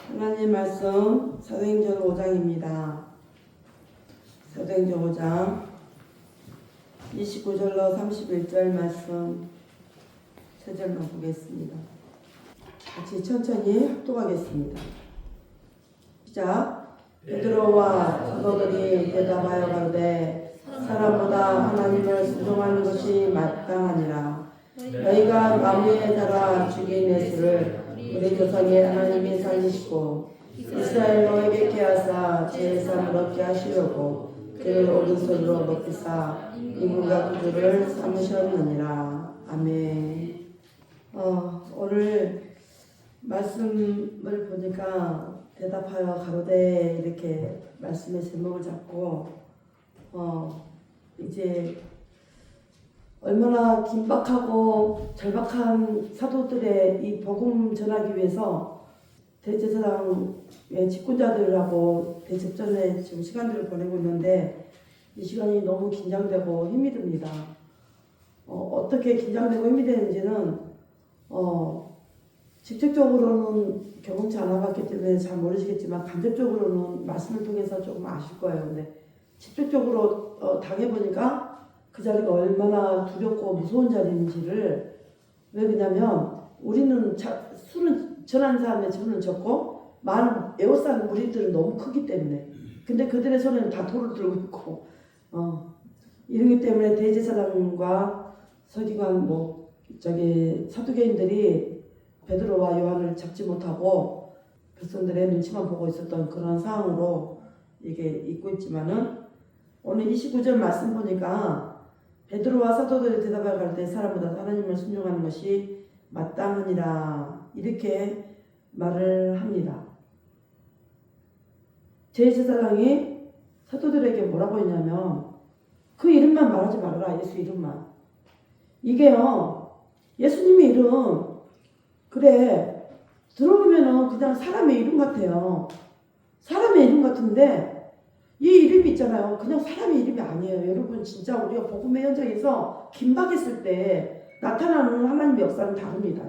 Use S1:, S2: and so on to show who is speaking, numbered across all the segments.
S1: 하나님 말씀 사도행전 5장입니다. 사도행전 5장 29절로 31절 말씀 세 절만 보겠습니다. 같이 천천히 합독하겠습니다. 시작. 베드로와 사도들이 대답하여 가로되 사람보다 하나님을 순종하는 것이 마땅하니라. 너희가 나무에 달아 죽인 예수를 우리 조상의 하나님이 살리시고 이스라엘 너에게 하사 제사를 얻게 하시려고 그를 오른손으로 높이사 이물과 구주를 삼으셨느니라. 아멘. 오늘 말씀을 보니까 대답하여 가로되 이렇게 말씀의 제목을 잡고 이제 얼마나 긴박하고 절박한 사도들의 이 복음 전하기 위해서 대제사장의 직분자들하고 대접전에 지금 시간들을 보내고 있는데 이 시간이 너무 긴장되고 힘이 듭니다. 어떻게 긴장되고 힘이 되는지는 직접적으로는 경험치 않아봤기 때문에 잘 모르시겠지만 간접적으로는 말씀을 통해서 조금 아실 거예요. 근데 직접적으로 당해보니까 그 자리가 얼마나 두렵고 무서운 자리인지를, 왜 그러냐면 우리는 수는 전한 사람의 수는 적고 많은 에워싼 무리들은 너무 크기 때문에, 근데 그들의 손에는 다 돌을 들고 있고 이러기 때문에 대제사장과 서기관 사두개인들이 베드로와 요한을 잡지 못하고 백성들의 눈치만 보고 있었던 그런 상황으로 이게 있고 있지만은 오늘 29절 말씀 보니까 베드로와 사도들이 대답하여 가로되 사람보다 하나님을 순종하는 것이 마땅하니라 이렇게 말을 합니다. 제사장이 사도들에게 뭐라고 했냐면 그 이름만 말하지 말아라. 예수 이름만. 이게요, 예수님의 이름 그래 들어보면은 그냥 사람의 이름 같아요. 사람의 이름 같은데 이 이름이 있잖아요. 그냥 사람의 이름이 아니에요. 여러분, 진짜 우리가 복음의 현장에서 긴박했을 때 나타나는 하나님의 역사는 다릅니다.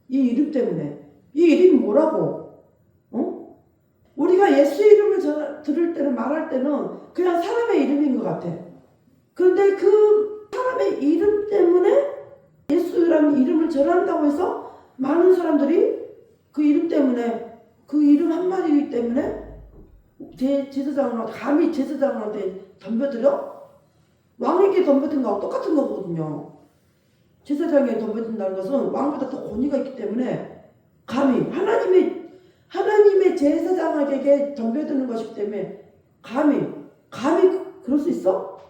S1: 이 이름 때문에. 이 이름이 뭐라고? 우리가 예수 이름을 들을 때는, 말할 때는 그냥 사람의 이름인 것 같아. 그런데 그 사람의 이름 때문에 예수라는 이름을 전한다고 해서 많은 사람들이 그 이름 때문에, 그 이름 한마디 때문에 제사장한테, 감히 제사장한테 덤벼들어? 왕에게 덤벼든 거하고 똑같은 거거든요. 제사장에게 덤벼든다는 것은 왕보다 더 권위가 있기 때문에 감히 하나님의 제사장에게 덤벼드는 것이기 때문에 감히 그럴 수 있어?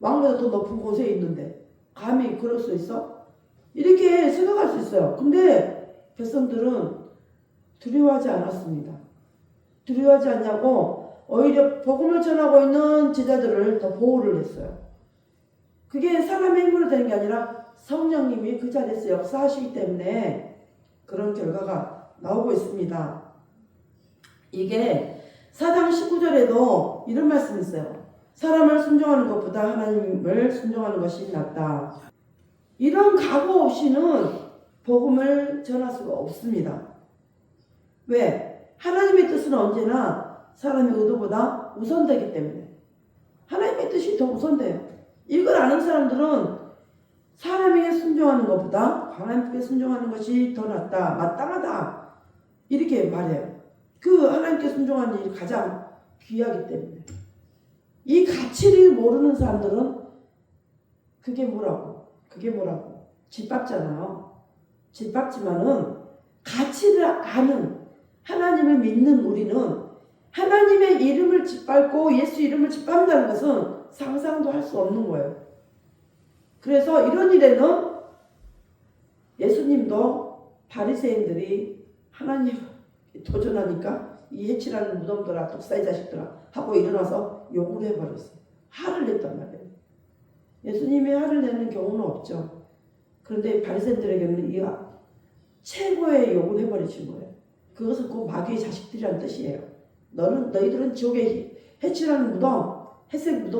S1: 왕보다 더 높은 곳에 있는데 감히 그럴 수 있어? 이렇게 생각할 수 있어요. 근데 백성들은 두려워하지 않았습니다. 두려워하지 않냐고 오히려 복음을 전하고 있는 제자들을 더 보호를 했어요. 그게 사람의 힘으로 되는 게 아니라 성령님이 그 자리에서 역사하시기 때문에 그런 결과가 나오고 있습니다. 이게 4장 19절에도 이런 말씀이 있어요. 사람을 순종하는 것보다 하나님을 순종하는 것이 낫다. 이런 각오 없이는 복음을 전할 수가 없습니다. 왜? 하나님의 뜻은 언제나 사람의 의도보다 우선되기 때문에. 하나님의 뜻이 더 우선돼요. 이걸 아는 사람들은 사람에게 순종하는 것보다 하나님께 순종하는 것이 더 낫다, 마땅하다 이렇게 말해요. 그 하나님께 순종하는 일이 가장 귀하기 때문에. 이 가치를 모르는 사람들은 그게 뭐라고? 짓밟잖아요. 짓밟지만은 가치를 아는, 하나님을 믿는 우리는 하나님의 이름을 짓밟고 예수 이름을 짓밟는다는 것은 상상도 할 수 없는 거예요. 그래서 이런 일에는 예수님도 바리새인들이 하나님 도전하니까 이 해치라는 무덤들아, 독사의 자식들아 하고 일어나서 욕을 해버렸어요. 화를 냈단 말이에요. 예수님이 화를 내는 경우는 없죠. 그런데 바리새인들에게는 이 최고의 욕을 해버리신 거예요. 그것은 그 마귀의 자식들이라는 뜻이에요. 너희들은 지옥의 해치라는 무덤, 회색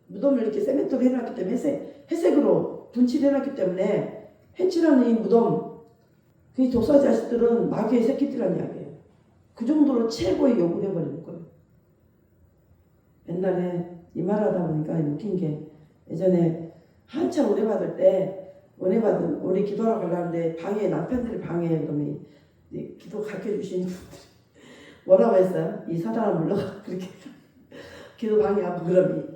S1: 무덤을 이렇게 세멘트로 해놨기 때문에 회색으로 분칠을 해놨기 때문에 해치라는 이 무덤, 그 독사 자식들은 마귀의 새끼들이라는 이야기예요. 그 정도로 최고의 욕을 해버리는 거예요. 옛날에 이 말하다 보니까 웃긴 게 예전에 한참 은혜 받을 때 은혜 받은 우리 기도하러 가려는데 방에 남편들이 방에 그러면 기도 가르쳐 주시는 분들이 뭐라고 했어요? 이 사단아 물러가 그렇게 기도 방에 하고 그러면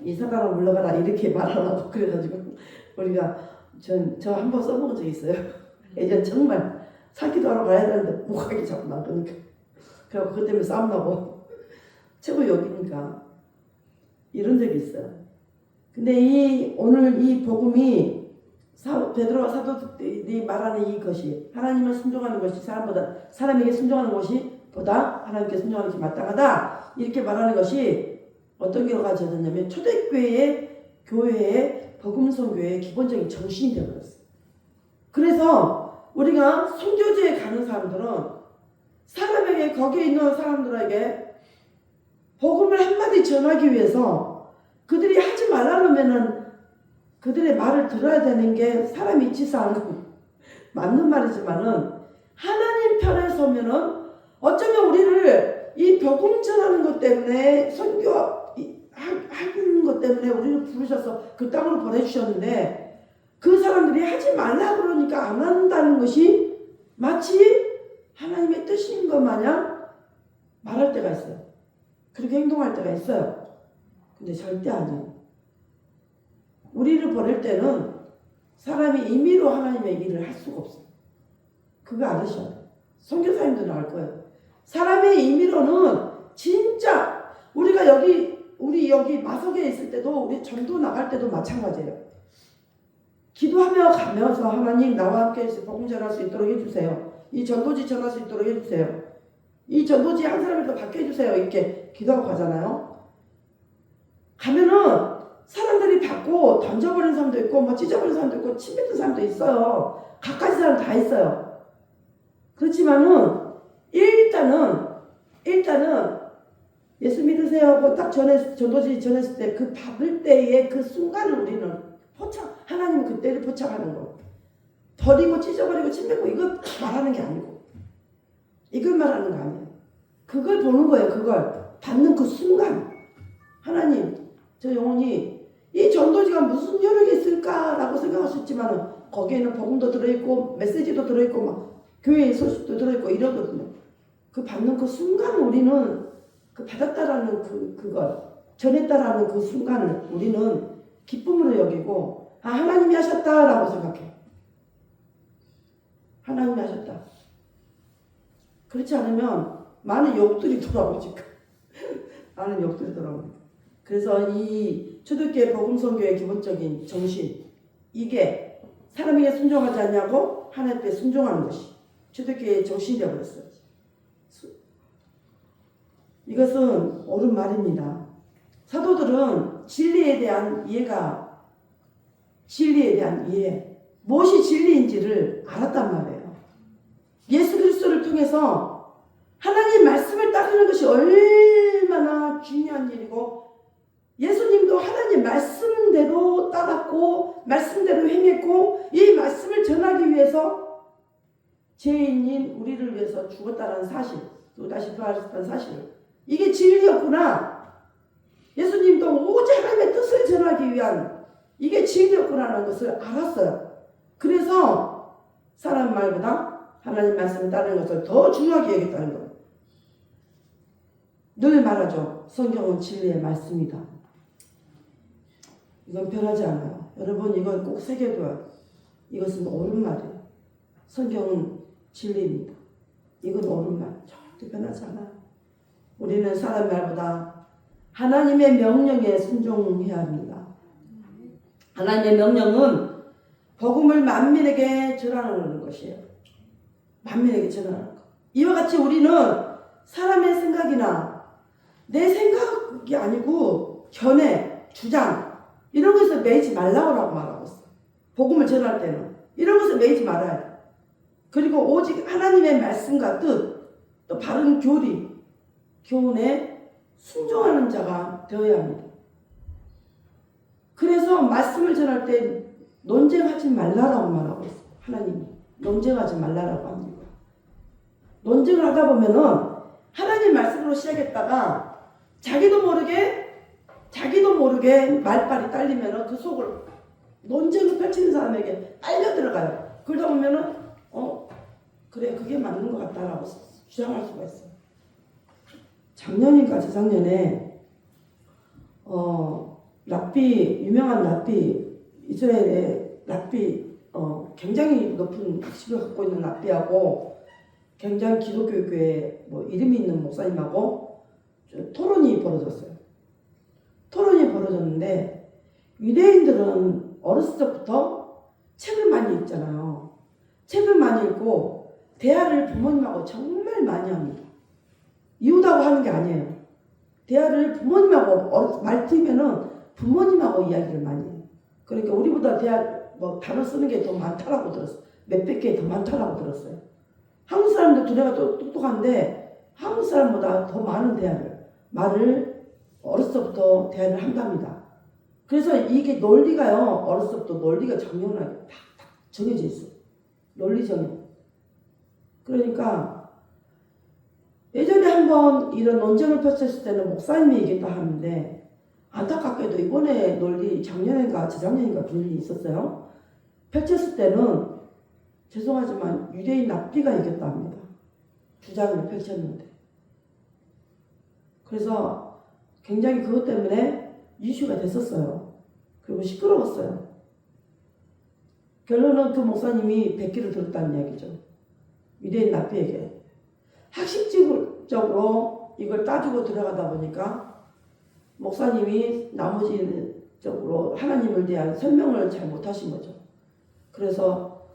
S1: 이 사단아 물러가라 이렇게 말하라고 그래가지고 우리가 저 한 번 써본 적이 있어요. 예전 정말 사기도하러 가야 되는데 못 가기 자꾸 나그니까 그래서 그것 때문에 싸움 나고 최고 욕이니까 이런 적이 있어요. 근데 오늘 이 복음이 베드로와 사도들이 말하는 이것이 하나님을 순종하는 것이 사람에게 순종하는 것이 보다 하나님께 순종하는 것이 마땅하다 이렇게 말하는 것이 어떤 결과가 되었냐면 초대교회의 교회의 복음 선교의 기본적인 정신이 되어버렸어요. 그래서 우리가 선교지에 가는 사람들은 사람에게 거기에 있는 사람들에게 복음을 한마디 전하기 위해서 그들이 하지 말라면은 그들의 말을 들어야 되는 게 사람이 치사한 맞는 말이지만은 하나님 편에 서면은 어쩌면 우리를 이 복음 전하는 것 때문에 선교하는 것 때문에 우리를 부르셔서 그 땅으로 보내주셨는데 그 사람들이 하지 말라 그러니까 안 한다는 것이 마치 하나님의 뜻인 것 마냥 말할 때가 있어요. 그렇게 행동할 때가 있어요. 근데 절대 아니에요. 우리를 보낼 때는 사람이 임의로 하나님의 일을 할 수가 없어요. 그거 알으셔야 돼요. 선교사님들은 알 거예요. 사람의 임의로는 진짜 우리 여기 마석에 있을 때도 우리 전도 나갈 때도 마찬가지예요. 기도하며 가면서 하나님 나와 함께 해서 복음 전할 수 있도록 해주세요. 이 전도지 전할 수 있도록 해주세요. 이 전도지 한 사람을 더 받게 해주세요. 이렇게 기도하고 가잖아요. 가면은 사람들이 받고 던져버린 사람도 있고 뭐 찢어버린 사람도 있고 침 뱉은 사람도 있어요. 각가지 사람 다 있어요. 그렇지만은 일단은 예수 믿으세요 하고 딱 전도지 전했을 때 그 받을 때의 그 순간을 우리는 하나님은 그때를 포착하는 거. 버리고 찢어버리고 침 뱉고 이거 말하는 게 아니고 이걸 말하는 거 아니에요. 그걸 보는 거예요. 그걸 받는 그 순간 하나님 저 영혼이 이 전도지가 무슨 효력이 있을까라고 생각할 수 있지만 거기에는 복음도 들어있고 메시지도 들어있고 막 교회의 소식도 들어있고 이러거든요. 그 받는 그 순간 우리는 그 받았다라는 그걸 전했다라는 그 순간을 우리는 기쁨으로 여기고 하나님이 하셨다라고 생각해. 하나님이 하셨다. 그렇지 않으면 많은 욕들이 돌아오니까. 많은 욕들이 돌아오니까. 그래서 이 초대교회 복음선교의 기본적인 정신 이게 사람에게 순종하지 않냐고 하나님께 순종하는 것이 초대교회의 정신이 되어버렸어요. 이것은 옳은 말입니다. 사도들은 진리에 대한 이해 무엇이 진리인지를 알았단 말이에요. 예수 그리스도를 통해서 하나님 말씀을 따르는 것이 얼마나 중요한 일이고 예수님도 하나님 말씀대로 따랐고 말씀대로 행했고 이 말씀을 전하기 위해서 죄인인 우리를 위해서 죽었다는 사실 또 다시 부활했다는 사실 이게 진리였구나. 예수님도 오직 하나님의 뜻을 전하기 위한 이게 진리였구나라는 것을 알았어요. 그래서 사람 말보다 하나님 말씀을 따르는 것을 더 중요하게 여겼다는 거예요. 늘 말하죠. 성경은 진리의 말씀이다. 이건 변하지 않아요. 여러분 이건 꼭 새겨둬요. 이것은 옳은 말이에요. 성경은 진리입니다. 이건 옳은 말. 절대 변하지 않아요. 우리는 사람 말보다 하나님의 명령에 순종해야 합니다. 하나님의 명령은 복음을 만민에게 전하는 것이에요. 만민에게 전하는 것. 이와 같이 우리는 사람의 생각이나 내 생각이 아니고 견해, 주장 이런 것에 매이지 말라고 말하고 있어요. 복음을 전할 때는 이런 것에 매이지 말아야 돼요. 그리고 오직 하나님의 말씀과 뜻, 또 바른 교훈에 순종하는 자가 되어야 합니다. 그래서 말씀을 전할 때 논쟁하지 말라라고 말하고 있어요. 하나님이 논쟁하지 말라라고 합니다. 논쟁을 하다 보면은 하나님 말씀으로 시작했다가 자기도 모르게 말빨이 딸리면은 그 속을 논쟁을 펼치는 사람에게 빨려 들어가요. 그러다 보면은 그래 그게 맞는 것 같다라고 주장할 수가 있어요. 작년인가 재작년에 유명한 랍비, 이스라엘의 랍비, 굉장히 높은 학식을 갖고 있는 랍비하고 굉장히 기독교 교회 이름이 있는 목사님하고 토론이 벌어졌어요. 토론이 벌어졌는데 유대인들은 어렸을 때부터 책을 많이 읽잖아요. 책을 많이 읽고 대화를 부모님하고 정말 많이 합니다. 이유다고 하는 게 아니에요. 대화를 부모님하고 말 트이면은 부모님하고 이야기를 많이 해요. 그러니까 우리보다 단어 쓰는 게 더 많다라고 들었어요. 몇백 개 더 많다라고 들었어요. 한국 사람들 두뇌가 똑똑한데 한국 사람보다 더 많은 말을 어렸을 때부터 대화를 한답니다. 그래서 이게 논리가요, 어렸을 때부터 논리가 정연하게 딱 정해져 있어요. 논리 정연. 그러니까 예전에 한번 이런 논쟁을 펼쳤을 때는 목사님이 얘기했다 하는데 안타깝게도 이번에 작년인가 재작년인가 그런 일이 있었어요. 펼쳤을 때는 죄송하지만 유대인 랍비가 이겼다 합니다. 주장을 펼쳤는데. 그래서 굉장히 그것 때문에 이슈가 됐었어요. 그리고 시끄러웠어요. 결론은 그 목사님이 100기를 들었다는 이야기죠. 유대인 랍비에게. 학식적으로 이걸 따지고 들어가다 보니까 목사님이 나머지적으로 하나님을 대한 설명을 잘 못하신 거죠. 그래서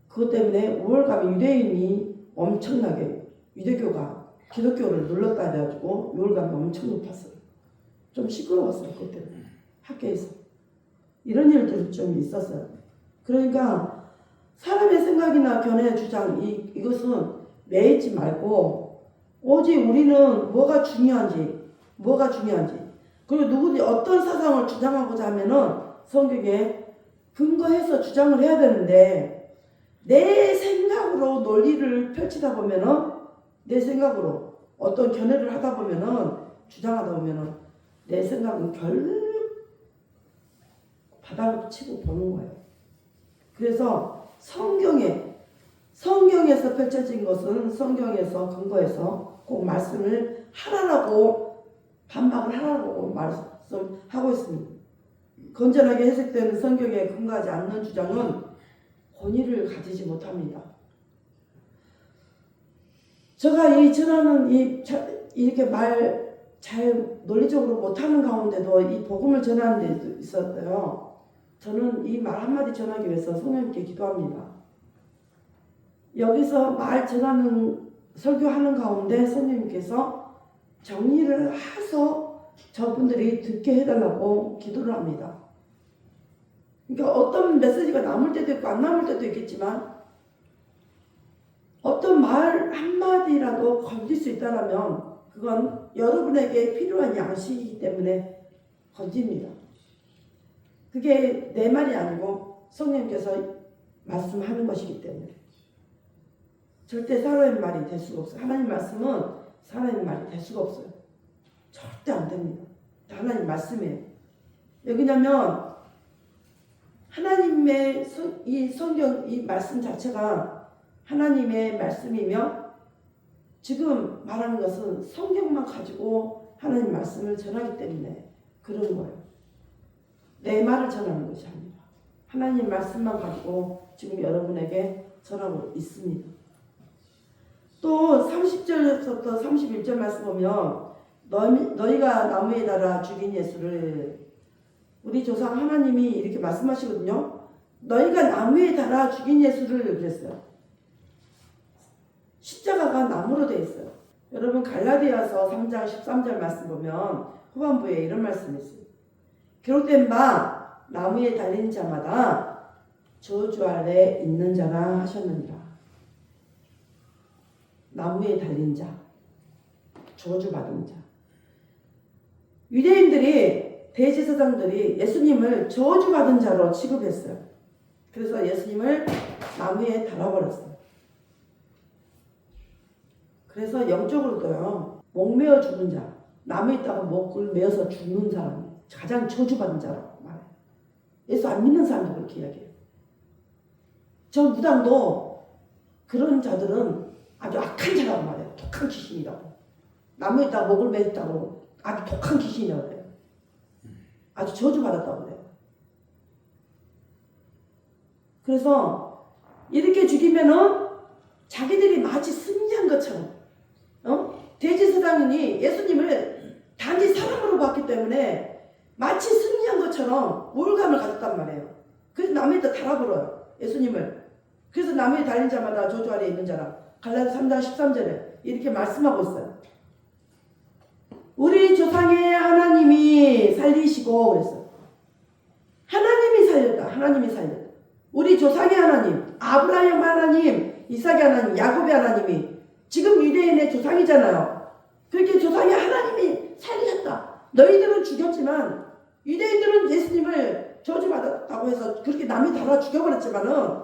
S1: 그것 때문에 우월감이 유대인이 엄청나게 유대교가 기독교를 눌렀다 해가지고 우월감이 엄청 높았어요. 좀 시끄러웠어요. 그것 때문에 학교에서 이런 일들이 좀 있었어요. 그러니까 사람의 생각이나 견해 주장 이것은 매이지 말고 오직 우리는 뭐가 중요한지 그리고 누구든지 어떤 사상을 주장하고자 하면은 성경에 근거해서 주장을 해야 되는데 내 생각으로 논리를 펼치다 보면은 내 생각으로 어떤 견해를 하다 보면은 주장하다 보면은 내 생각은 결국 바닥을 치고 보는 거예요. 그래서 성경에서 펼쳐진 것은 성경에서 근거해서 꼭 말씀을 하라라고 반박을 하라고 말씀하고 있습니다. 건전하게 해석되는 성경에 근거하지 않는 주장은 권위를 가지지 못합니다. 제가 이렇게 말 잘 논리적으로 못하는 가운데도 이 복음을 전하는 데 있었어요. 저는 이 말 한마디 전하기 위해서 성령님께 기도합니다. 여기서 말 전하는 설교하는 가운데 성령님께서 정리를 해서 저분들이 듣게 해달라고 기도를 합니다. 그러니까 어떤 메시지가 남을 때도 있고 안 남을 때도 있겠지만 어떤 말 한마디라도 건질 수 있다면 그건 여러분에게 필요한 양식이기 때문에 건집니다. 그게 내 말이 아니고 성령님께서 말씀하는 것이기 때문에 절대 사람의 말이 될 수가 없어요. 하나님 말씀은 사람의 말이 될 수가 없어요. 절대 안 됩니다. 하나님 말씀이에요. 왜냐면 하나님의 이 성경 이 말씀 자체가 하나님의 말씀이며 지금 말하는 것은 성경만 가지고 하나님 말씀을 전하기 때문에 그런 거예요. 내 말을 전하는 것이 아니라 하나님 말씀만 가지고 지금 여러분에게 전하고 있습니다. 또 30절부터 31절 말씀 보면 너희가 나무에 달아 죽인 예수를 우리 조상 하나님이 이렇게 말씀하시거든요. 너희가 나무에 달아 죽인 예수를 그랬어요. 십자가가 나무로 되어 있어요. 여러분 갈라디아서 3장 13절 말씀 보면 후반부에 이런 말씀이 있어요. 기록된 바 나무에 달린 자마다 저주 아래 있는 자라 하셨느니라. 나무에 달린 자, 저주받은 자. 유대인들이 대제사장들이 예수님을 저주받은 자로 취급했어요. 그래서 예수님을 나무에 달아버렸어요. 그래서 영적으로도요. 목매어 죽은 자, 나무 있다고 목을 메어서 죽는 사람이 가장 저주받은 자라고 말해요. 예수 안 믿는 사람도 그렇게 이야기해요. 저 무당도 그런 자들은 아주 악한 자라고 말해요. 독한 귀신이라고. 나무에 있다가 목을 매었다고 아주 독한 귀신이라고 해요. 아주 저주받았다고 그래요. 그래서 이렇게 죽이면은 자기들이 마치 승리한 것처럼 대제사장이 예수님을 단지 사람으로 봤기 때문에 마치 승리한 것처럼 우울감을 가졌단 말이에요. 그래서 나무에다 달아버려요. 예수님을. 그래서 나무에 달린 자마다 저주 아래에 있는 자라. 갈라디아 3장 13절에 이렇게 말씀하고 있어요. 우리 조상의 하나님이 살리시고 그랬어요. 하나님이 살렸다. 하나님이 살렸다. 우리 조상의 하나님, 아브라함 하나님, 이삭의 하나님, 야곱의 하나님이 지금 유대인의 조상이잖아요. 그렇게 조상의 하나님이 살리셨다. 너희들은 죽였지만 유대인들은 예수님을 저주받았다고 해서 그렇게 남이 달아 죽여버렸지만은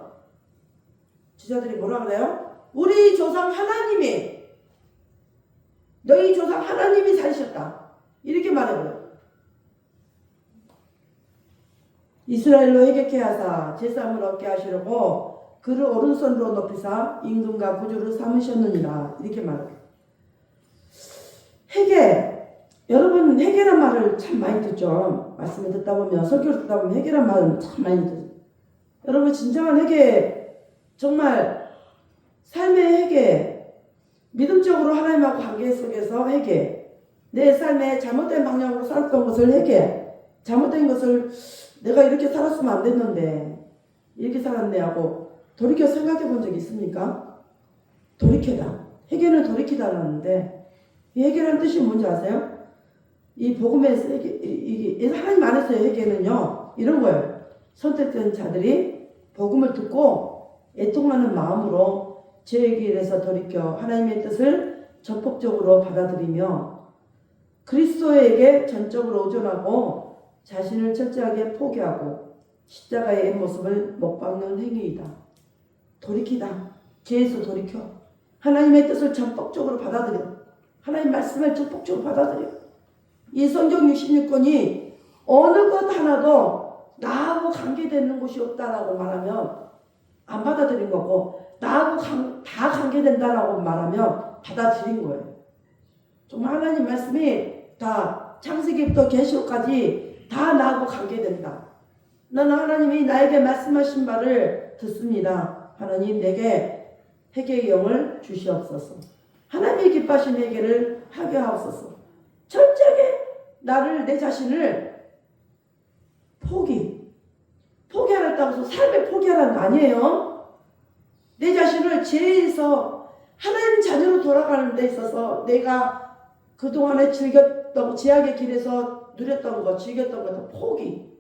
S1: 지자들이 뭐라 그래요? 우리 조상 하나님이 너희 조상 하나님이 살리셨다. 이렇게 말해버려요. 이스라엘로 회개케 하사 제사함을 얻게 하시려고 그를 오른손으로 높이사 임금과 구주를 삼으셨느니라. 이렇게 말해요. 회개. 여러분 회개란 말을 참 많이 듣죠. 말씀을 듣다 보면 설교를 듣다 보면 회개란 말을 참 많이 듣죠. 여러분 진정한 회개 정말 삶의 회개 믿음적으로 하나님하고 관계 속에서 회개 내 삶에 잘못된 방향으로 살았던 것을 회개 잘못된 것을 내가 이렇게 살았으면 안 됐는데 이렇게 살았네 하고 돌이켜 생각해 본 적이 있습니까? 돌이켜다. 회개는 돌이키다라는데 이 회개라는 뜻이 뭔지 아세요? 이 복음에서 이게 하나님 안에서의 회개는요 이런 거예요. 선택된 자들이 복음을 듣고 애통하는 마음으로 죄의 길에서 돌이켜 하나님의 뜻을 적극적으로 받아들이며 그리스도에게 전적으로 의존하고 자신을 철저하게 포기하고 십자가의 옛 모습을 못 박는 행위이다. 돌이키다. 죄에서 돌이켜 하나님의 뜻을 전폭적으로 받아들여 하나님 말씀을 전폭적으로 받아들여 이 성경 66권이 어느 것 하나도 나하고 관계되는 곳이 없다라고 말하면 안 받아들인 거고 나하고 다 관계된다라고 말하면 받아들인 거예요. 정말 하나님 말씀이 다 창세기부터 계시록까지 다 나하고 관계된다. 나는 하나님이 나에게 말씀하신 바를 듣습니다. 하나님 내게 회개의 영을 주시옵소서. 하나님이 기뻐하신 회개를 하게 하옵소서. 철저하게 나를 내 자신을 포기하랬다고 해서 삶을 포기하라는 거 아니에요. 내 자신을 죄에서 하나님 자녀로 돌아가는 데 있어서 내가 그동안에 즐겼던 죄악의 길에서 누렸던 것 즐겼던 것도 포기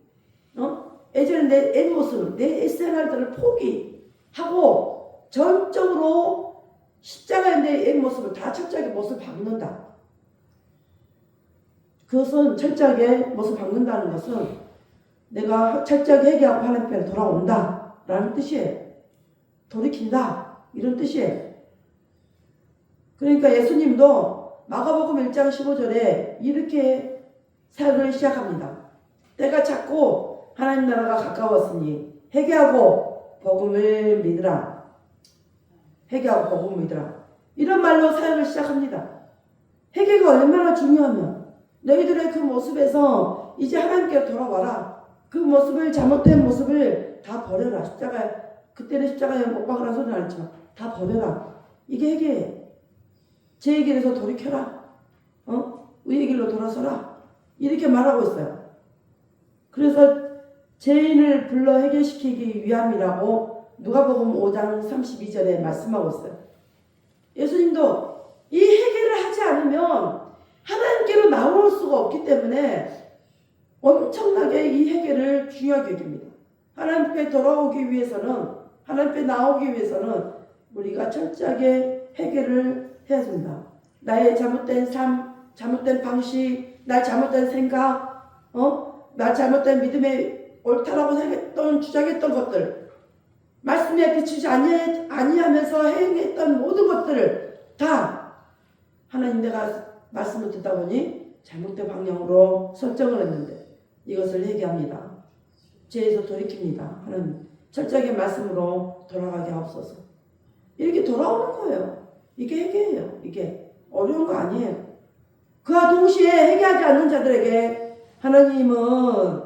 S1: 예전에 내 옛 모습 내 옛생활들을 포기하고 전적으로 십자가의 내 옛 모습을 다 철저하게 못을 박는다. 그것은 철저하게 못을 박는다는 것은 내가 철저하게 회개하고 하나님 편에 돌아온다 라는 뜻이에요. 돌이킨다 이런 뜻이에요. 그러니까 예수님도 마가복음 1장 15절에 이렇게 사역을 시작합니다. 때가 찼고 하나님 나라가 가까웠으니 회개하고 복음을 믿으라. 회개하고 복음을 믿으라. 이런 말로 사역을 시작합니다. 회개가 얼마나 중요하면 너희들의 그 모습에서 이제 하나님께 돌아와라. 그 모습을 잘못된 모습을 다 버려라. 십자가에 그때는 십자가에 못 박으라는 소리는 안 했지만 다 버려라. 이게 회개예요. 죄의 길에서 돌이켜라. 의의 길로 돌아서라. 이렇게 말하고 있어요. 그래서 죄인을 불러 회개시키기 위함이라고 누가복음 5장 32절에 말씀하고 있어요. 예수님도 이 회개를 하지 않으면 하나님께로 나올 수가 없기 때문에 엄청나게 이 회개를 중요하게 여깁니다. 하나님께 돌아오기 위해서는 하나님께 나오기 위해서는 우리가 철저하게 회개를 해야 된다. 나의 잘못된 삶, 잘못된 방식, 나의 잘못된 생각, 나 잘못된 믿음에 옳다라고 생각했던 주장했던 것들, 말씀에 비추지 아니하면서 행했던 모든 것들을 다 하나님 내가 말씀을 듣다 보니 잘못된 방향으로 설정을 했는데 이것을 회개합니다. 죄에서 돌이킵니다. 하나님 철저하게 말씀으로 돌아가게 하옵소서. 이렇게 돌아오는 거예요. 이게 회개예요. 이게 어려운 거 아니에요. 그와 동시에 회개하지 않는 자들에게 하나님은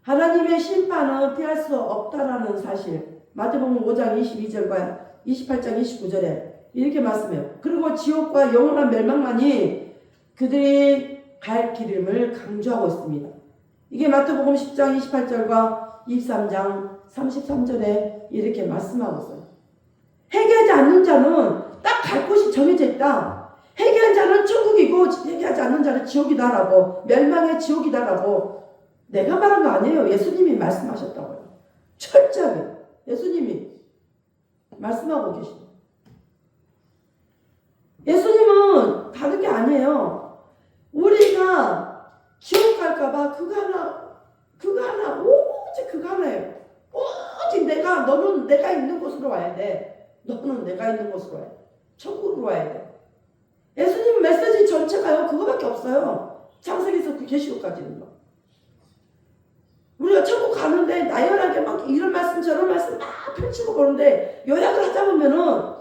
S1: 하나님의 심판은 피할 수 없다라는 사실. 마태복음 5장 22절과 28장 29절에 이렇게 말씀해요. 그리고 지옥과 영원한 멸망만이 그들이 갈 길임을 강조하고 있습니다. 이게 마태복음 10장 28절과 23장 33절에 이렇게 말씀하고 있어요. 회개하지 않는 자는 딱 갈 곳이 정해져 있다. 회개한 자는 천국이고 회개하지 않는 자는 지옥이다라고, 멸망의 지옥이다라고 내가 말한 거 아니에요. 예수님이 말씀하셨다고요. 철저하게 예수님이 말씀하고 계십니다. 예수님은 다른 게 아니에요. 우리가 지옥 갈까봐 그거 하나 오직 그거 하나예요. 오직 너는 내가 있는 곳으로 와야 돼. 너는 내가 있는 곳으로 와야 돼. 천국으로 와야 돼. 예수님 메시지 전체가요 그거밖에 없어요. 창세기에서 그 계시록까지는 거. 우리가 천국 가는데 나열하게 막 이런 말씀 저런 말씀 막 펼치고 보는데 요약을 하자 보면은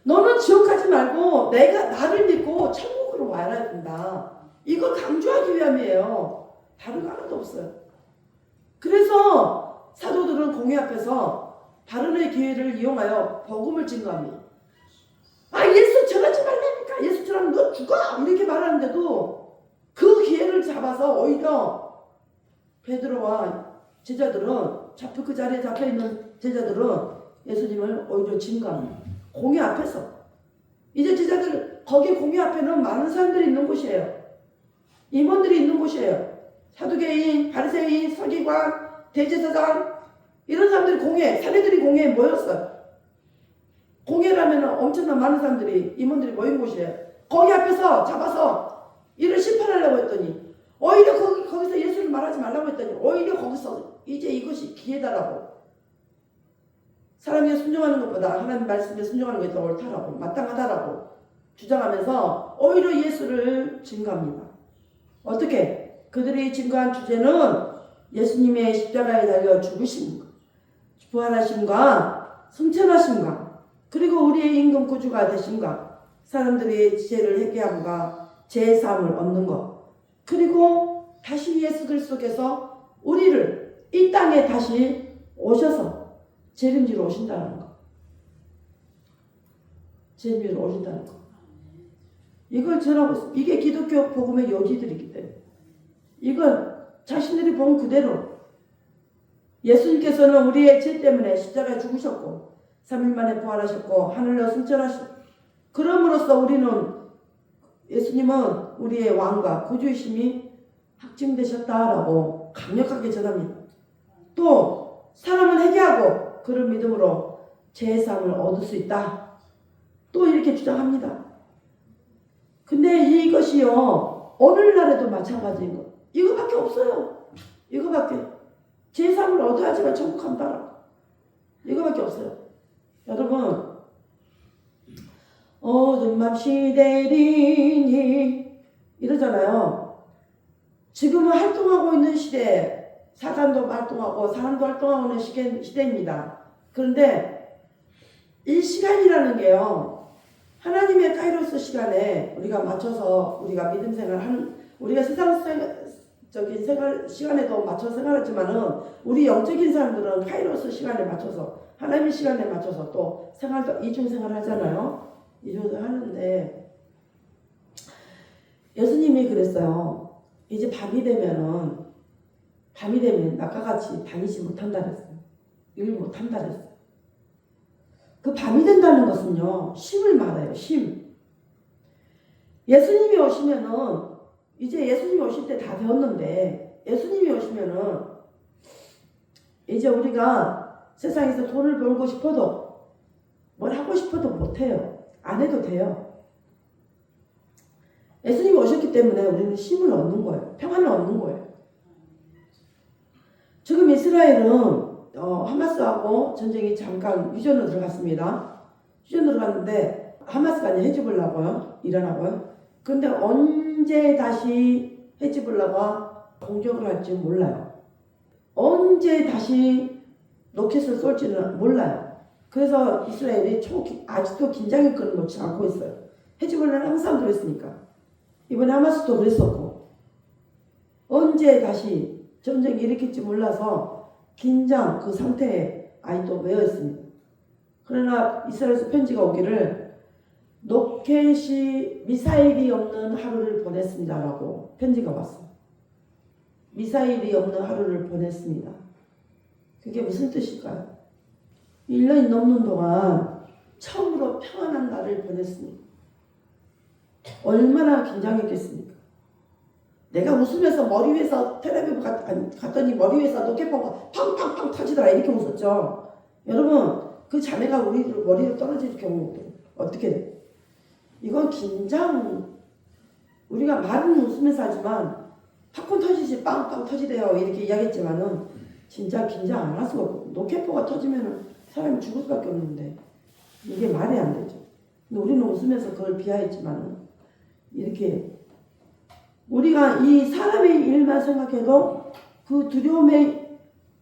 S1: 너는 지옥 가지 말고 내가 나를 믿고 천국으로 와야 된다. 이걸 강조하기 위함이에요. 다른 거 하나도 없어요. 그래서 사도들은 공회 앞에서 발언의 기회를 이용하여 복음을 증거합니다. 아 예수 전하지 말라니까. 예수 전하면 너 죽어 이렇게 말하는데도 그 기회를 잡아서 오히려 베드로와 제자들은 그 자리에 잡혀있는 제자들은 예수님을 오히려 증거합니다. 공회 앞에서. 이제 제자들 거기 공회 앞에는 많은 사람들이 있는 곳이에요. 임원들이 있는 곳이에요. 사두개인, 바리새인, 서기관, 대제사장 이런 사람들이 공회, 사내들이 공회에 모였어요. 공회라면 엄청난 많은 사람들이 임원들이 모인 곳이에요. 거기 앞에서 잡아서 이를 심판하려고 했더니 오히려 거기서 예수를 말하지 말라고 했더니 오히려 거기서 이제 이것이 기회다라고. 사람이 순종하는 것보다 하나님 말씀에 순종하는 것이 더 옳다라고 마땅하다라고 주장하면서 오히려 예수를 증거합니다. 어떻게? 그들이 증거한 주제는 예수님의 십자가에 달려 죽으심과 부활하심과 승천하심과 그리고 우리의 임금 구주가 되심과 사람들의 죄를 회개함과 제사함을 얻는 것 그리고 다시 예수 그리스도께서 우리를 이 땅에 다시 오셔서 재림지로 오신다는 것. 재림지로 오신다는 것. 이걸 전하고 이게 기독교 복음의 요지들이기 때문에 이걸 자신들이 본 그대로 예수님께서는 우리의 죄 때문에 십자가에 죽으셨고 3일 만에 부활하셨고 하늘로 승천하셨고 그럼으로써 우리는 예수님은 우리의 왕과 구주이심이 확증되셨다라고 강력하게 전합니다. 또 사람은 회개하고 그를 믿음으로 제사함을 얻을 수 있다. 또 이렇게 주장합니다. 근데 이것이요 오늘날에도 마찬가지인 거. 이거밖에 없어요. 이거밖에. 제사함을 얻어야지만 천국 간다. 이거밖에 없어요. 여러분 어두운 밤 시대리니 이러잖아요. 지금은 활동하고 있는 시대, 사단도 활동하고 사람도 활동하고 있는 시대입니다. 그런데 이 시간이라는 게요 하나님의 카이로스 시간에 우리가 맞춰서 우리가 믿음 생활하는 우리가 세상적인 생활 시간에도 맞춰 생활하지만은 우리 영적인 사람들은 카이로스 시간에 맞춰서 하나님의 시간에 맞춰서 또 생활도 이중 생활 하잖아요. 이중 하는데 예수님이 그랬어요. 이제 밤이 되면 낮과 같이 다니지 못한다 그랬어요. 일 못한다 그랬어요. 그 밤이 된다는 것은요 심을 말해요. 심. 예수님이 오시면은 이제 예수님이 오실 때 다 되었는데 예수님이 오시면은 이제 우리가 세상에서 돈을 벌고 싶어도 뭘 하고 싶어도 못해요. 안 해도 돼요. 예수님이 오셨기 때문에 우리는 쉼을 얻는 거예요. 평안을 얻는 거예요. 지금 이스라엘은 하마스하고 전쟁이 잠깐 휴전으로 들어갔습니다. 휴전으로 들어갔는데 하마스가 이제 헤즈볼라고요. 이란하고요. 근데 언제 다시 헤즈볼라가 공격을 할지 몰라요. 언제 다시 로켓을 쏠지는 몰라요. 그래서 이스라엘이 아직도 긴장의 끈을 놓지 않고 있어요. 헤즈볼라는 항상 그랬으니까. 이번에 하마스도 그랬었고. 언제 다시 전쟁이 일으킬지 몰라서 긴장 그 상태에 아직도 매여 있습니다. 그러나 이스라엘에서 편지가 오기를 로켓이 미사일이 없는 하루를 보냈습니다 라고 편지가 왔어요. 미사일이 없는 하루를 보냈습니다. 그게 무슨 뜻일까요? 1년이 넘는 동안 처음으로 평안한 날을 보냈습니다. 얼마나 긴장했겠습니까? 내가 웃으면서 머리 위에서 텔레비전 갔더니 머리 위에서 로켓포가 팡팡팡 터지더라 이렇게 웃었죠. 여러분 그 자매가 우리 머리로 떨어질 경우 어떻게 돼? 이건 긴장. 우리가 말은 웃으면서 하지만 팝콘 터지지 빵빵 터지대요 이렇게 이야기했지만은 진짜 긴장 안 할 수가 없고 로켓포가 터지면은 사람이 죽을 수밖에 없는데 이게 말이 안 되죠. 근데 우리는 웃으면서 그걸 비하했지만은 이렇게 우리가 이 사람의 일만 생각해도 그 두려움의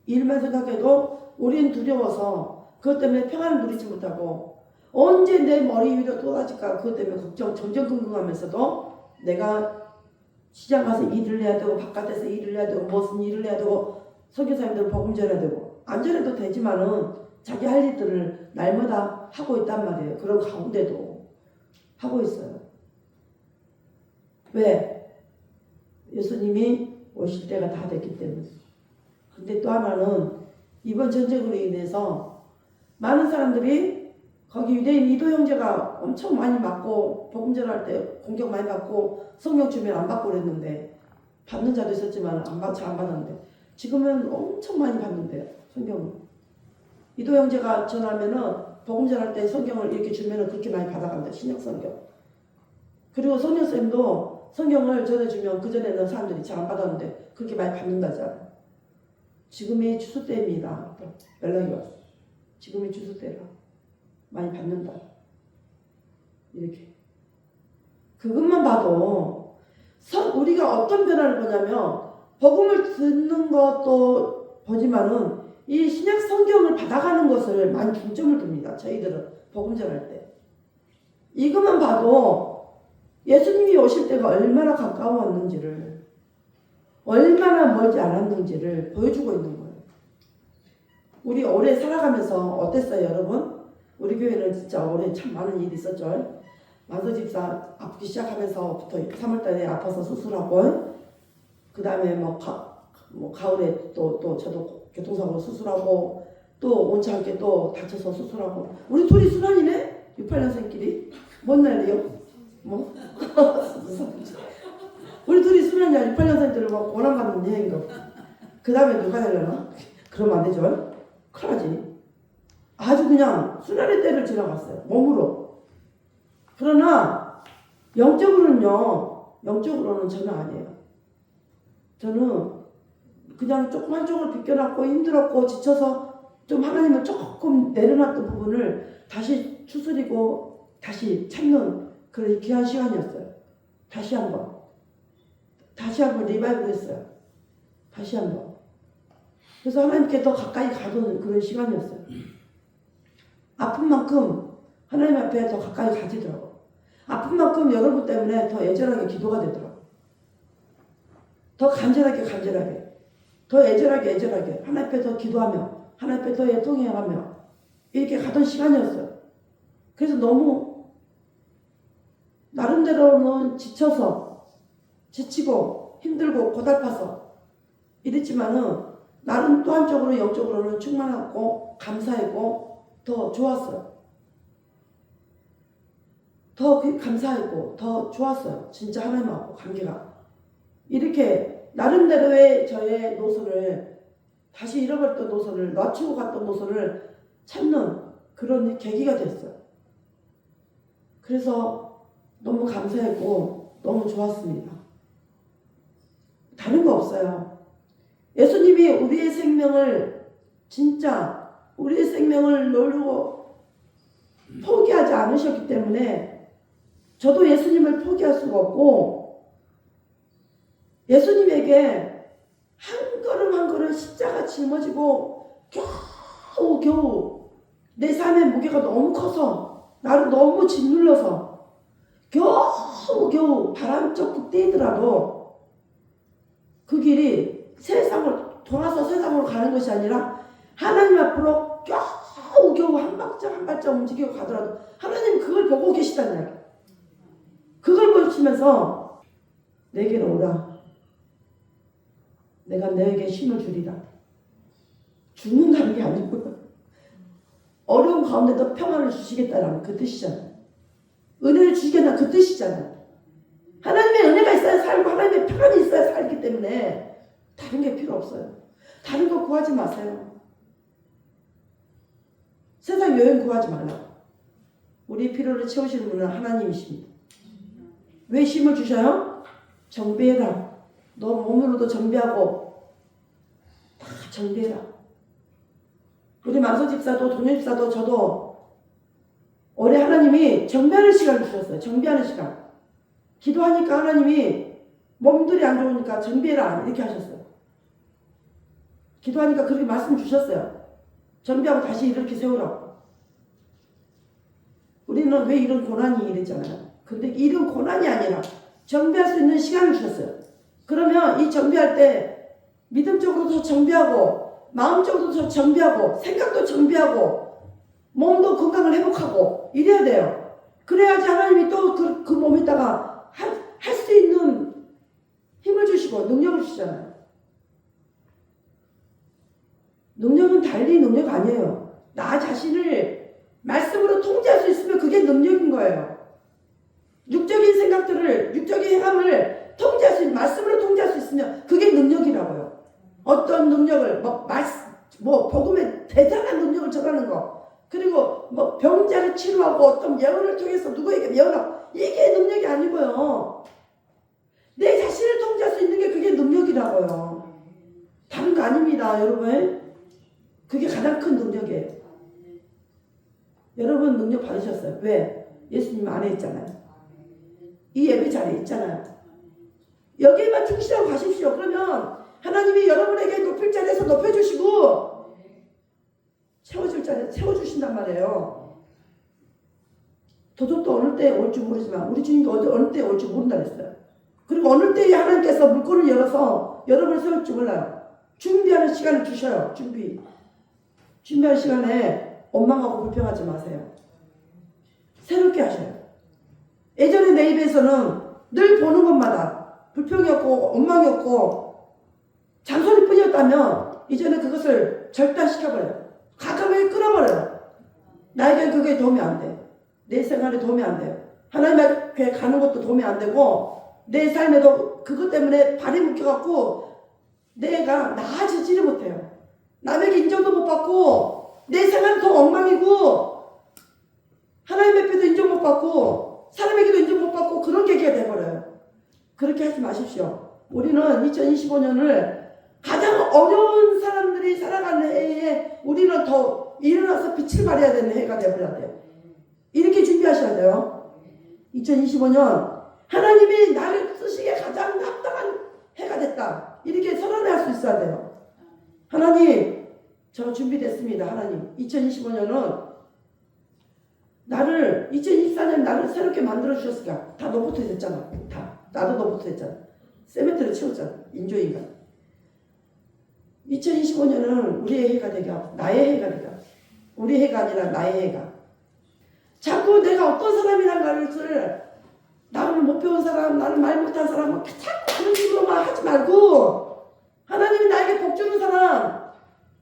S1: 일만 생각해도 우리는 두려워서 그것 때문에 평안을 누리지 못하고 언제 내 머리 위로 쏟아질까 그것 때문에 정전긍긍하면서도 내가 시장 가서 일을 해야 되고 바깥에서 일을 해야 되고 무슨 일을 해야 되고 선교사님들 복음 전해야 되고 안 전해도 되지만은 자기 할 일들을 날마다 하고 있단 말이에요. 그런 가운데도 하고 있어요. 왜? 예수님이 오실 때가 다 됐기 때문에. 근데 또 하나는 이번 전쟁으로 인해서 많은 사람들이 거기 유대인 이도 형제가 엄청 많이 맞고 복음 전할 때 공격 많이 받고 성경 주면 안 받고 그랬는데 받는 자도 있었지만 안 받았는데 지금은 엄청 많이 받는데요. 성경을. 이도 형제가 전하면은 복음 전할 때 성경을 이렇게 주면은 그렇게 많이 받아간다. 신약 성경. 그리고 성령쌤도 성경을 전해주면 그전에는 사람들이 잘 안 받았는데 그렇게 많이 받는다잖아요. 지금이 추수 때입니다. 연락이 왔어. 지금이 추수 때라. 많이 받는다. 이렇게. 그것만 봐도 우리가 어떤 변화를 보냐면 복음을 듣는 것도 보지만은 이 신약 성경을 받아가는 것을 많이 중점을 둡니다. 저희들은 복음 전할 때. 이것만 봐도 예수님이 오실 때가 얼마나 가까웠는지를 얼마나 멀지 않았는지를 보여주고 있는 거예요. 우리 오래 살아가면서 어땠어요 여러분? 우리 교회는 진짜 올해 참 많은 일이 있었죠. 만서 집사 아프기 시작하면서부터 3월달에 아파서 수술하고 그 다음에 가을에 또 저도 교통사고로 수술하고 또 원치 않게 또 다쳐서 수술하고 우리 둘이 순환이네? 68년생끼리 뭔 날이요? 뭐? 우리 둘이 순환이야. 68년생들을 막 고난 받는 여행도. 그 다음에 누가 되려나? 그러면 안 되죠. 큰일 나지. 아주 그냥 순환의 때를 지나갔어요. 몸으로. 그러나 영적으로는 저는 아니에요. 저는 그냥 조금 한쪽을 비껴놨고 힘들었고 지쳐서 좀 하나님을 조금 내려놨던 부분을 다시 추스리고 다시 찾는 그런 귀한 시간이었어요. 다시 한번 리바이벌 했어요. 다시 한번. 그래서 하나님께 더 가까이 가는 그런 시간이었어요. 아픈 만큼 하나님 앞에 더 가까이 가지더라고요. 아픈 만큼 여러분 때문에 더 애절하게 기도가 되더라고요. 더 간절하게 더 애절하게 하나님 앞에 더 기도하며 하나님 앞에 더 애통해가며 이렇게 가던 시간이었어요. 그래서 너무 나름대로는 지치고 힘들고 고달파서 이랬지만은 나름 또 한쪽으로 영적으로는 충만하고 감사했고 더 좋았어요. 더 감사했고 더 좋았어요. 진짜 하나님하고 관계가. 이렇게 나름대로의 저의 노선을 다시 잃어버렸던 노선을 놓치고 갔던 노선을 찾는 그런 계기가 됐어요. 그래서 너무 감사했고 너무 좋았습니다. 다른 거 없어요. 예수님이 우리의 생명을 노리고 포기하지 않으셨기 때문에 저도 예수님을 포기할 수가 없고 예수님에게 한 걸음 한 걸음 십자가 짊어지고 겨우 내 삶의 무게가 너무 커서 나를 너무 짓눌러서 겨우 바람쩍 뛰더라도 그 길이 돌아서 세상으로 가는 것이 아니라 하나님 앞으로 겨우 한 발짝 움직이고 가더라도 하나님 그걸 보고 계시다는 이야기. 그걸 보시면서 내게로 오라. 내가 너에게 힘을 주리라. 죽는다는 게 아니고 어려운 가운데도 평안을 주시겠다라는 그 뜻이잖아요. 은혜를 주시겠다 그 뜻이잖아요. 하나님의 은혜가 있어야 살고 하나님의 평안이 있어야 살기 때문에 다른 게 필요 없어요. 다른 거 구하지 마세요. 세상 여행 구하지 말라. 우리 필요를 채우시는 분은 하나님이십니다. 왜 힘을 주셔요? 정비해라. 너 몸으로도 정비하고 다 정비해라. 우리 만서 집사도 동현 집사도 저도 올해 하나님이 정비하는 시간을 주셨어요. 정비하는 시간. 기도하니까 하나님이 몸들이 안 좋으니까 정비해라 이렇게 하셨어요. 기도하니까 그렇게 말씀 주셨어요. 정비하고 다시 이렇게 세우라고. 우리는 왜 이런 고난이 이랬잖아요. 근데 이런 고난이 아니라 정비할 수 있는 시간을 주셨어요. 그러면 이 정비할 때 믿음적으로도 정비하고 마음적으로도 정비하고 생각도 정비하고 몸도 건강을 회복하고 이래야 돼요. 그래야지 하나님이 또 그 몸에다가 할 수 있는 힘을 주시고 능력을 주시잖아요. 능력은 달리 능력 아니에요. 나 자신을 말씀으로 통제할 수 있으면 그게 능력인 거예요. 육적인 생각들을, 육적인 행함을 통제할 수 있는, 말씀으로 통제할 수 있으면 그게 능력이라고요. 어떤 능력을, 복음의 대단한 능력을 전하는 거, 그리고 병자를 치료하고 어떤 예언을 통해서 누구에게 예언하고, 이게 능력이 아니고요. 내 자신을 통제할 수 있는 게 그게 능력이라고요. 다른 거 아닙니다, 여러분. 그게 가장 큰 능력이에요. 여러분 능력 받으셨어요. 왜? 예수님 안에 있잖아요. 이 예배 자리에 있잖아요. 여기에만 충실하고 가십시오. 그러면 하나님이 여러분에게 높일 자리에서 높여주시고 채워줄 자리에 채워주신단 말이에요. 도둑도 어느 때에 올지 모르지만 우리 주님도 어느 때에 올지 모른다 그랬어요. 그리고 어느 때에 하나님께서 물꼬를 열어서 여러분을 세울지 몰라요. 준비하는 시간을 주셔요. 준비할 시간에 원망하고 불평하지 마세요. 새롭게 하셔요. 예전에 내 입에서는 늘 보는 것마다 불평이었고 원망이었고 잔소리뿐이었다면 이제는 그것을 절단시켜버려요. 가감하게 끊어버려요. 나에게 그게 도움이 안 돼. 내 생활에 도움이 안 돼요. 하나님 앞에 가는 것도 도움이 안 되고 내 삶에도 그것 때문에 발이 묶여갖고 내가 나아지지를 못해요. 남에게 인정도 못 받고 내 생활은 더 엉망이고 하나님 앞에도 인정 못 받고 사람에게도 인정 못 받고 그런 계기가 돼버려요. 그렇게 하지 마십시오. 우리는 2025년을 가장 어려운 사람들이 살아가는 해에 우리는 더 일어나서 빛을 발해야 되는 해가 되어버려야 돼요. 이렇게 준비하셔야 돼요. 2025년 하나님이 나를 쓰시기에 가장 합당한 해가 됐다. 이렇게 선언할 수 있어야 돼요. 하나님, 저 준비됐습니다. 하나님, 2025년은 나를 2024년 나를 새롭게 만들어 주셨으니까 다 너부터 됐잖아. 다 나도 너부터 됐잖아. 세멘트를 채웠잖아. 인조인간. 2025년은 우리의 해가 되게 나의 해가 되게 우리 해가 아니라 나의 해가. 자꾸 내가 어떤 사람이란 것을 나를 못 배운 사람, 나를 말 못한 사람 자꾸 그런 식으로만 하지 말고 하나님이 나에게 복 주는 사람,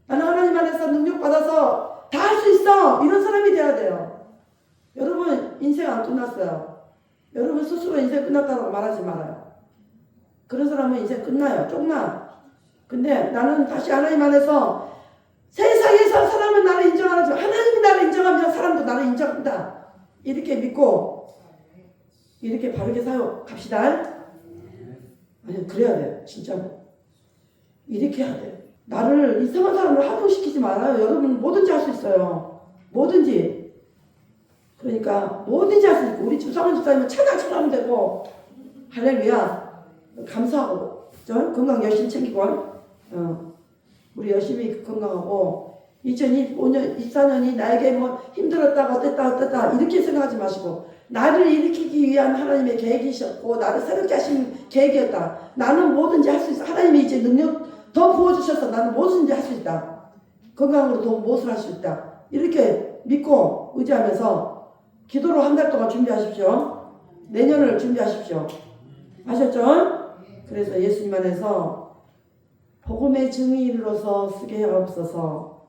S1: 나는 하나님 안에서 능력 받아서 다 할 수 있어. 이런 사람이 돼야 돼요. 여러분 인생 안 끝났어요. 여러분 스스로 인생 끝났다고 말하지 말아요. 그런 사람은 인생 끝나요. 쫑나. 근데 나는 다시 하나님 안에서 세상에서 사람은 나를 인정 안 하지만 하나님이 나를 인정하면 사람도 나를 인정한다. 이렇게 믿고 이렇게 바르게 갑시다. 아니 그래야 돼요. 진짜로. 이렇게 해야 돼요. 나를 이상한 사람을 합동시키지 말아요. 여러분 뭐든지 할 수 있어요. 뭐든지. 그러니까 뭐든지 할 수 있고 우리 주상원 집사님은 천하천하면 되고 할렐루야 감사하고 건강 열심히 챙기고 우리 열심히 건강하고 2025년 24년이 나에게 뭐 힘들었다 어땠다 이렇게 생각하지 마시고 나를 일으키기 위한 하나님의 계획이셨고 나를 새롭게 하신 계획이었다. 나는 뭐든지 할 수 있어. 하나님이 이제 능력 더 부어주셔서 나는 뭐든지 할 수 있다. 건강으로 더 무엇을 할 수 있다. 이렇게 믿고 의지하면서 기도로 한 달 동안 준비하십시오. 내년을 준비하십시오. 아셨죠? 그래서 예수님 안에서 복음의 증인으로서 쓰게 하옵소서.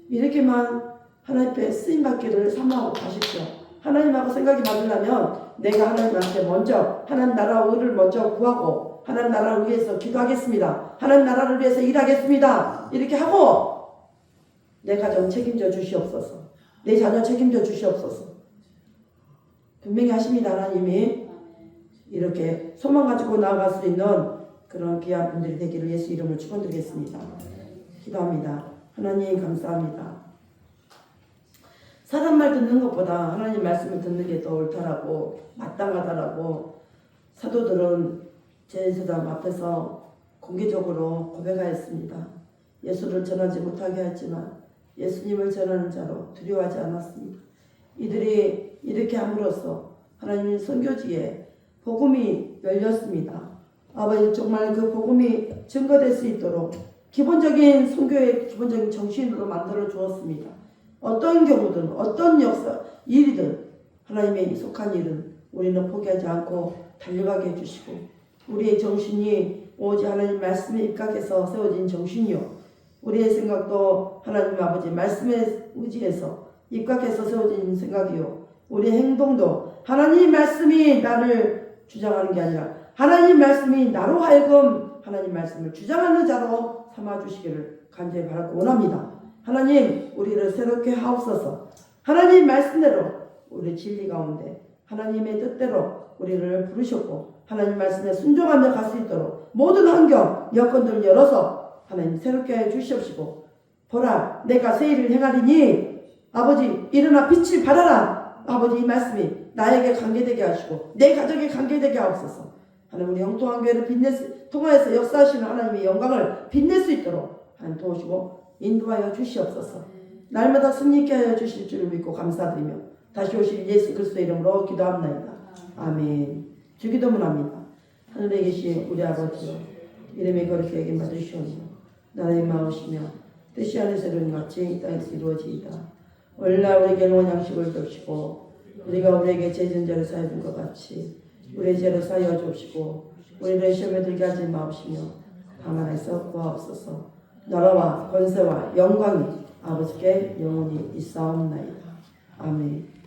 S1: 이렇게만 하나님 앞에 쓰임받기를 사모하고 가십시오. 하나님하고 생각이 맞으려면 내가 하나님한테 먼저 하나님 나라 의를 먼저 구하고 하나님 나라를 위해서 기도하겠습니다. 하나님 나라를 위해서 일하겠습니다. 이렇게 하고 내 가정 책임져 주시옵소서. 내 자녀 책임져 주시옵소서. 분명히 하십니다. 하나님이 이렇게 소망 가지고 나아갈 수 있는 그런 귀한 분들이 되기를 예수 이름을 축원드리겠습니다. 기도합니다. 하나님 감사합니다. 사람 말 듣는 것보다 하나님 말씀을 듣는 게 더 옳다라고 마땅하다라고 사도들은 제사장 앞에서 공개적으로 고백하였습니다. 예수를 전하지 못하게 했지만 예수님을 전하는 자로 두려워하지 않았습니다. 이들이 이렇게 함으로써 하나님의 선교지에 복음이 열렸습니다. 아버지 정말 그 복음이 증거될 수 있도록 기본적인 선교의 기본적인 정신으로 만들어 주었습니다. 어떤 경우든 어떤 역사 일이든 하나님의 속한 일은 우리는 포기하지 않고 달려가게 해주시고 우리의 정신이 오직 하나님 말씀에 입각해서 세워진 정신이요 우리의 생각도 하나님 아버지 말씀에 의지해서 입각해서 세워진 생각이요 우리의 행동도 하나님 말씀이 나를 주장하는 게 아니라 하나님 말씀이 나로 하여금 하나님 말씀을 주장하는 자로 삼아주시기를 간절히 바라고 원합니다. 하나님 우리를 새롭게 하옵소서. 하나님 말씀대로 우리 진리 가운데 하나님의 뜻대로 우리를 부르셨고 하나님 말씀에 순종하며 갈 수 있도록 모든 환경 여건들을 열어서 하나님 새롭게 해 주시옵시고 보라 내가 새 일을 행하리니 아버지 일어나 빛을 발하라. 아버지 이 말씀이 나에게 관계되게 하시고 내 가정에 관계되게 하옵소서. 하나님 우리 영통한교회를 통하여서 역사하시는 하나님의 영광을 빛낼 수 있도록 하나님 도우시고 인도하여 주시옵소서. 날마다 승리케 하여 주실 줄을 믿고 감사드리며 다시 오실 예수 그리스도의 이름으로 기도합니다. 아멘. 주기도문합니다. 하늘에 계신 우리 아버지여 이름이 거룩히 여김 받으시오며 나라의 마음이시며 뜻이 하늘에서 이루어진 같이 이 땅에서 이루어지이다. 오늘날 우리에게 일용할 양식을 주시고 우리가 우리에게 죄진 자를 사하여 준 것 같이 우리의 죄를 사하여 주옵시고 우리를 시험에 들게 하지 마옵시며 다만 안에서 구하옵소서. 나라와 권세와 영광이 아버지께 영원히 있사옵나이다. 아멘.